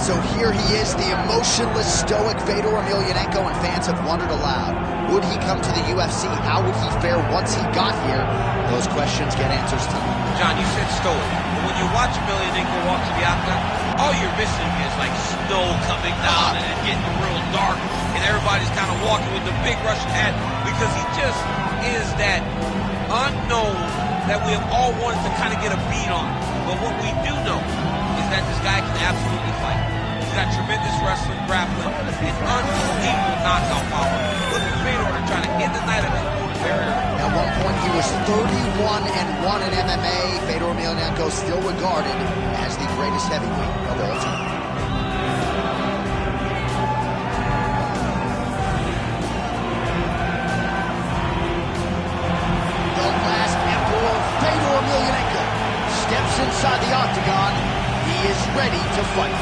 So here he is, the emotionless, stoic Fedor Emelianenko, and fans have wondered aloud. Would he come to the UFC? How would he fare once he got here? Those questions get answers tonight. John, you said stoic. But when you watch Emelianenko walk to the octagon, all you're missing is like snow coming down and it getting real dark, and everybody's kind of walking with the big Russian hat, because he just is that unknown that we have all wanted to kind of get a beat on. But what we do know is that this guy can absolutely fight. He's got tremendous wrestling, grappling, and unbelievable knockout power. Look at Fedor trying to end the night of his own barrier. At one point, he was 31-1 in MMA. Fedor Emelianenko still regarded as the greatest heavyweight of all time. The last emperor, Fedor Emelianenko, steps inside the octagon. He is ready to fight.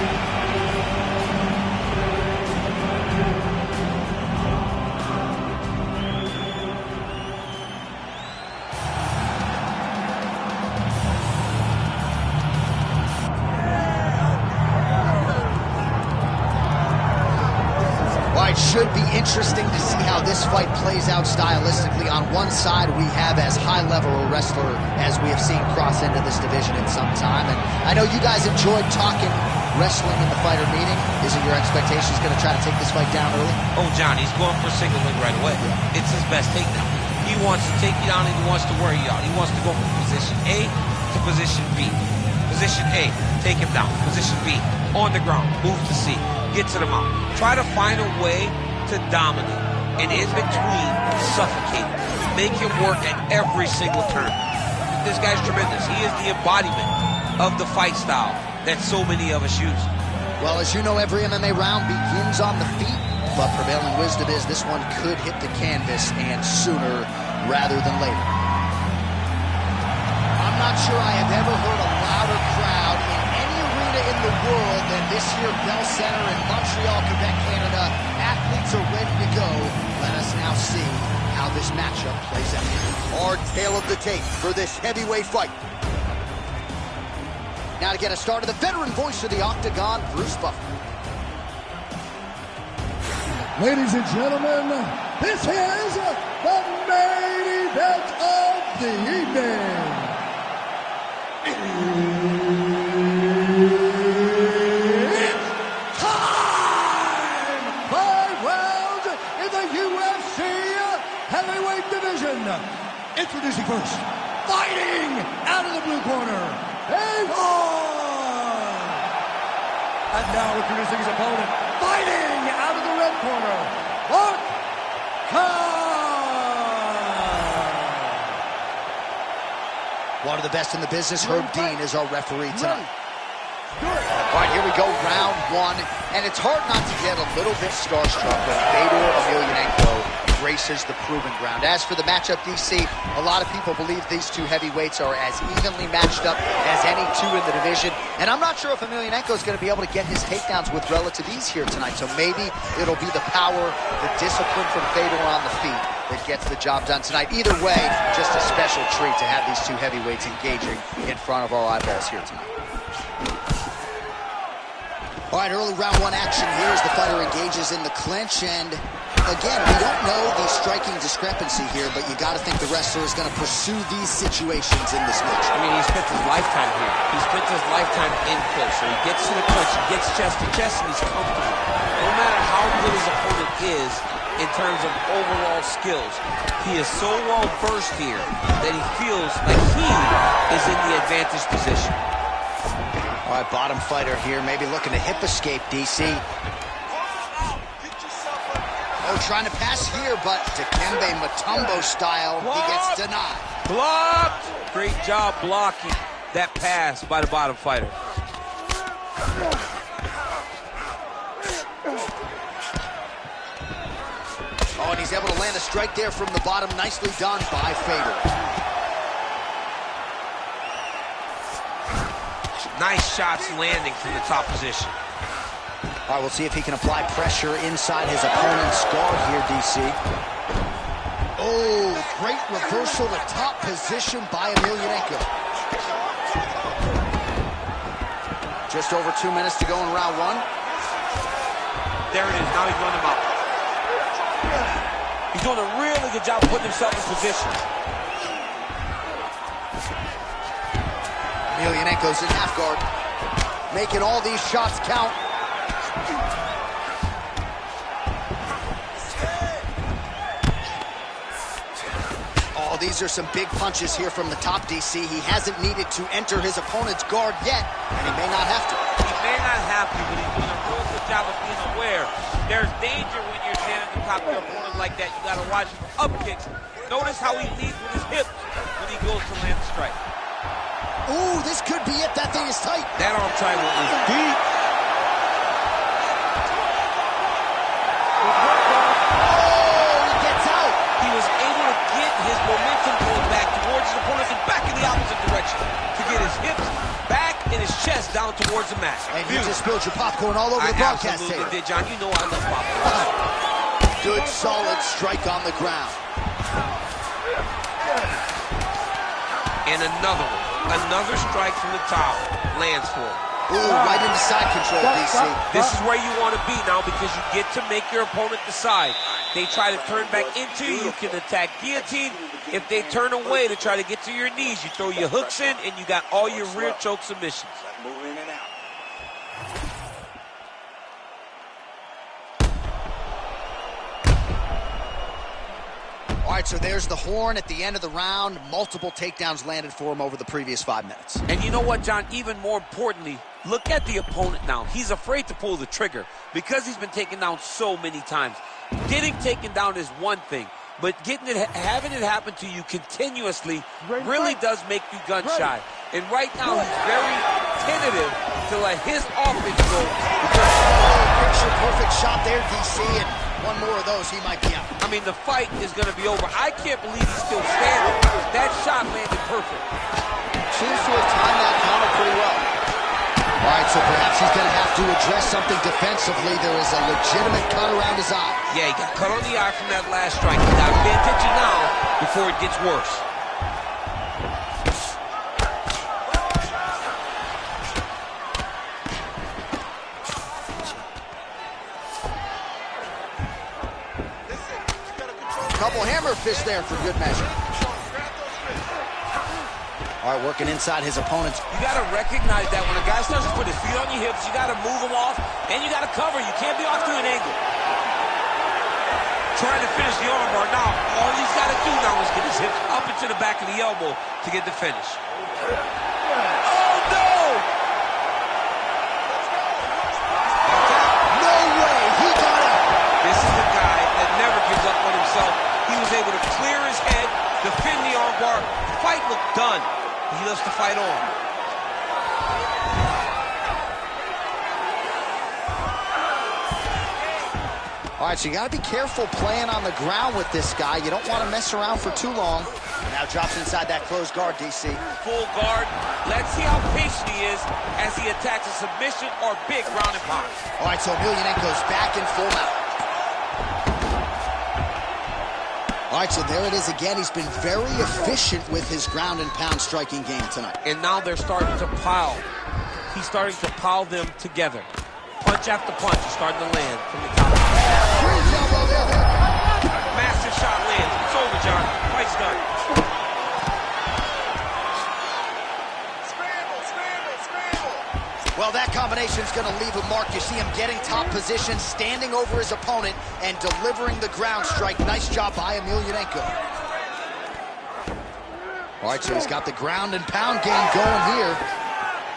It should be interesting to see how this fight plays out stylistically. On one side, we have as high-level a wrestler as we have seen cross into this division in some time. And I know you guys enjoyed talking wrestling in the fighter meeting. Is it your expectation he's going to try to take this fight down early? Oh, John, he's going for a single leg right away. Yeah. It's his best takedown. He wants to take you down and he wants to wear you out. He wants to go from position A to position B. Position A, take him down. Position B, on the ground, move to C. Get to the mount. Try to find a way to dominate. And in between, suffocate. Make him work at every single turn. This guy's tremendous. He is the embodiment of the fight style that so many of us use. Well, as you know, every MMA round begins on the feet, but prevailing wisdom is this one could hit the canvas, and sooner rather than later. I'm not sure I have ever heard a louder crowd in any arena in the world than this here Bell Center in Montreal, Quebec, Canada. Athletes are ready to go. Let us now see how this matchup plays out. Hard tail of the tape for this heavyweight fight. Now to get us started, the veteran voice of the Octagon, Bruce Buffer. Ladies and gentlemen, this is the main event of the evening. It's time! 5 rounds in the UFC heavyweight division. Introducing first, fighting out of the blue corner, Fedor! And now introducing his opponent, fighting out of the red corner, Kerr! One of the best in the business, Herb Dean, is our referee tonight. All right, here we go, round one. And it's hard not to get a little bit starstruck when Fedor Emelianenko graces the proving ground. As for the matchup, DC, a lot of people believe these two heavyweights are as evenly matched up as any two in the division. And I'm not sure if Emelianenko is going to be able to get his takedowns with relative ease here tonight. So maybe it'll be the power, the discipline from Fedor on the feet that gets the job done tonight. Either way, just a special treat to have these two heavyweights engaging in front of our eyeballs here tonight. All right, early round one action here as the fighter engages in the clinch. And again, we don't know the striking discrepancy here, but you got to think the wrestler is going to pursue these situations in this match. I mean, he spent his lifetime here. He spent his lifetime in close. So he gets to the clinch, he gets chest to chest, and he's comfortable. No matter how good his opponent is in terms of overall skills, he is so well versed here that he feels like he is in the advantage position. All right, bottom fighter here, maybe looking to hip escape, DC. Oh, trying to pass here, but Dikembe Mutombo style, he gets denied. Blocked! Great job blocking that pass by the bottom fighter. Oh, and he's able to land a strike there from the bottom. Nicely done by Fedor. Nice shots landing from the top position. All right, we'll see if he can apply pressure inside his opponent's guard here, DC. Oh, great reversal to top position by Emelianenko. Just over 2 minutes to go in round one. There it is. Now he's running him out. He's doing a really good job putting himself in position. Emelianenko's in half guard, making all these shots count. Oh, these are some big punches here from the top, DC. He hasn't needed to enter his opponent's guard yet, and he may not have to. He may not have to, but he's doing a real good job of being aware. There's danger when you're standing at the top of your opponent like that. You got to watch for up kicks. Notice how he leads with his hips when he goes to land the strike. Ooh, this could be it. That thing is tight. That arm triangle is deep. Oh, he gets out. He was able to get his momentum going back towards his opponent and back in the opposite direction to get his hips back and his chest down towards the mat. And you just spilled your popcorn all over the broadcast table. I absolutely did, John. You know I love popcorn. Good, solid strike on the ground. And another one. Another strike from the top lands for him. Ooh, right into side control, DC. This is where you want to be now because you get to make your opponent decide. They try to turn back into you, you can attack guillotine. If they turn away to try to get to your knees, you throw your hooks in and you got all your rear choke submissions. Move in and out. All right, so there's the horn at the end of the round. Multiple takedowns landed for him over the previous 5 minutes. And you know what, John? Even more importantly, look at the opponent now. He's afraid to pull the trigger because he's been taken down so many times. Getting taken down is one thing, but having it happen to you continuously really does make you gun shy. And right now, he's very tentative to let his offense go. Picture perfect shot there, DC, and one more of those, he might be out. I mean, the fight is going to be over. I can't believe he's still standing. That shot landed perfect. Seems to have timed that counter pretty well. All right, so perhaps he's going to have to address something defensively. There is a legitimate cut around his eye. Yeah, he got cut on the eye from that last strike. He got to pay attention now before it gets worse. Couple hammer fists there for good measure. All right, working inside his opponent's. You got to recognize that when a guy starts to put his feet on your hips, you got to move him off, and you got to cover. You can't be off to an angle. Trying to finish the armbar. Now, all he's got to do now is get his hips up into the back of the elbow to get the finish. Oh, no! No way, he got out. This is the guy that never gives up on himself. He was able to clear his head, defend the armbar. The fight looked done. He loves to fight on. All right, so you got to be careful playing on the ground with this guy. You don't want to mess around for too long. Now drops inside that closed guard, DC. Full guard. Let's see how patient he is as he attacks a submission or big ground and pound. All right, so Emelianenko's back in full mount. All right, so there it is again. He's been very efficient with his ground and pound striking game tonight. And now they're starting to pile. He's starting to pile them together. Punch after punch is starting to land from the top. Massive shot lands. It's over, John. Fight's done. Well, that combination's going to leave a mark. You see him getting top position, standing over his opponent, and delivering the ground strike. Nice job by Emelianenko. All right, so he's got the ground and pound game going here.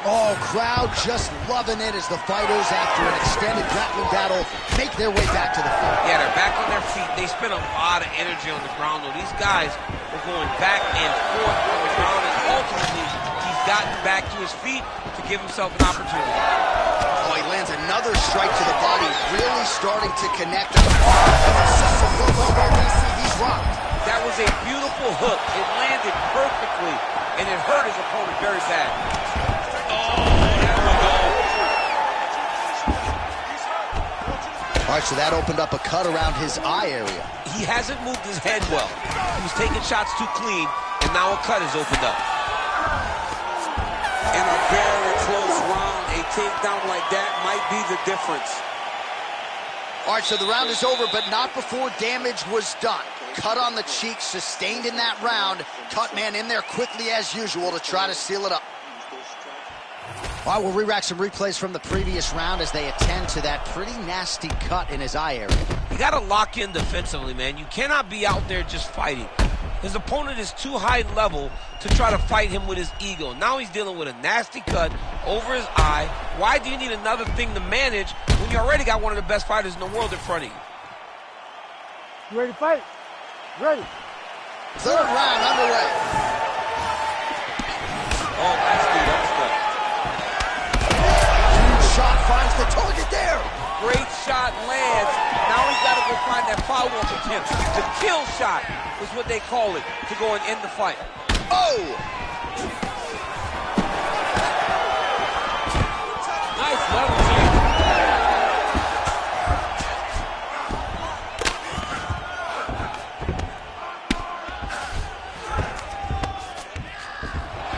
Oh, crowd just loving it as the fighters, after an extended grappling battle, make their way back to the field. Yeah, they're back on their feet. They spent a lot of energy on the ground, though. These guys were going back and forth on the ground, and ultimately, he's gotten back to his feet to give himself an opportunity. Oh, he lands another strike to the body, really starting to connect. He's rocked. That was a beautiful hook. It landed perfectly, and it hurt his opponent very bad. All right, so that opened up a cut around his eye area. He hasn't moved his head well. He was taking shots too clean, and now a cut is opened up. In a very close round, a takedown like that might be the difference. All right, so the round is over, but not before damage was done. Cut on the cheek, sustained in that round. Cut man in there quickly as usual to try to seal it up. All right, we'll re-rack some replays from the previous round as they attend to that pretty nasty cut in his eye area. You got to lock in defensively, man. You cannot be out there just fighting. His opponent is too high level to try to fight him with his ego. Now he's dealing with a nasty cut over his eye. Why do you need another thing to manage when you already got one of the best fighters in the world in front of you? You ready to fight? Ready. Third round underway. Oh, that's good. That's good. Huge shot finds the target there. Great shot lands. Now he's got to go find that follow-up attempt. The kill shot is what they call it, to go and end the fight. Oh! Nice level change.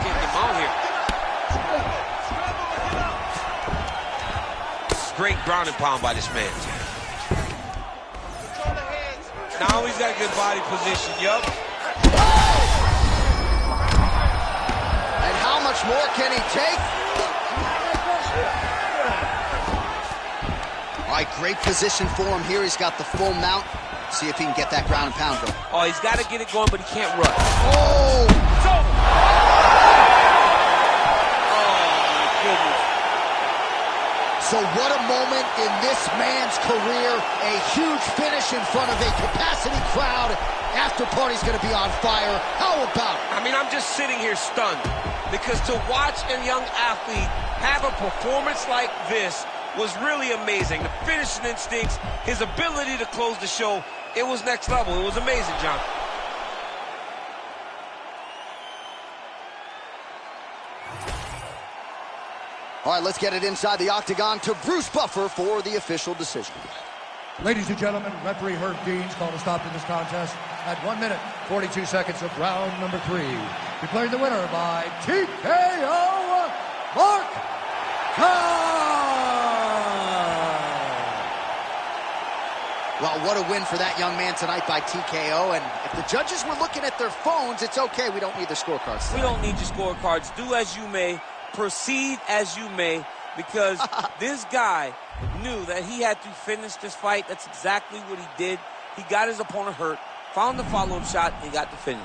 Get him out here. Great ground and pound by this man. Now he's got a good body position, yup. And how much more can he take? All right, great position for him here. He's got the full mount. See if he can get that ground and pound going. Oh, he's got to get it going, but he can't rush. Oh! It's over. So what a moment in this man's career. A huge finish in front of a capacity crowd. After party's going to be on fire. How about it? I mean, I'm just sitting here stunned because to watch a young athlete have a performance like this was really amazing. The finishing instincts, his ability to close the show, it was next level. It was amazing, John. All right, let's get it inside the octagon to Bruce Buffer for the official decision. Ladies and gentlemen, referee Herb Dean's called a stop to this contest at 1 minute, 42 seconds of round number 3. Declaring the winner by TKO, Mark Well, what a win for that young man tonight by TKO. And if the judges were looking at their phones, it's okay. We don't need the scorecards tonight. We don't need your scorecards. Do as you may. Proceed as you may, because this guy knew that he had to finish this fight. That's exactly what he did. He got his opponent hurt, found the follow-up shot, and got the finish.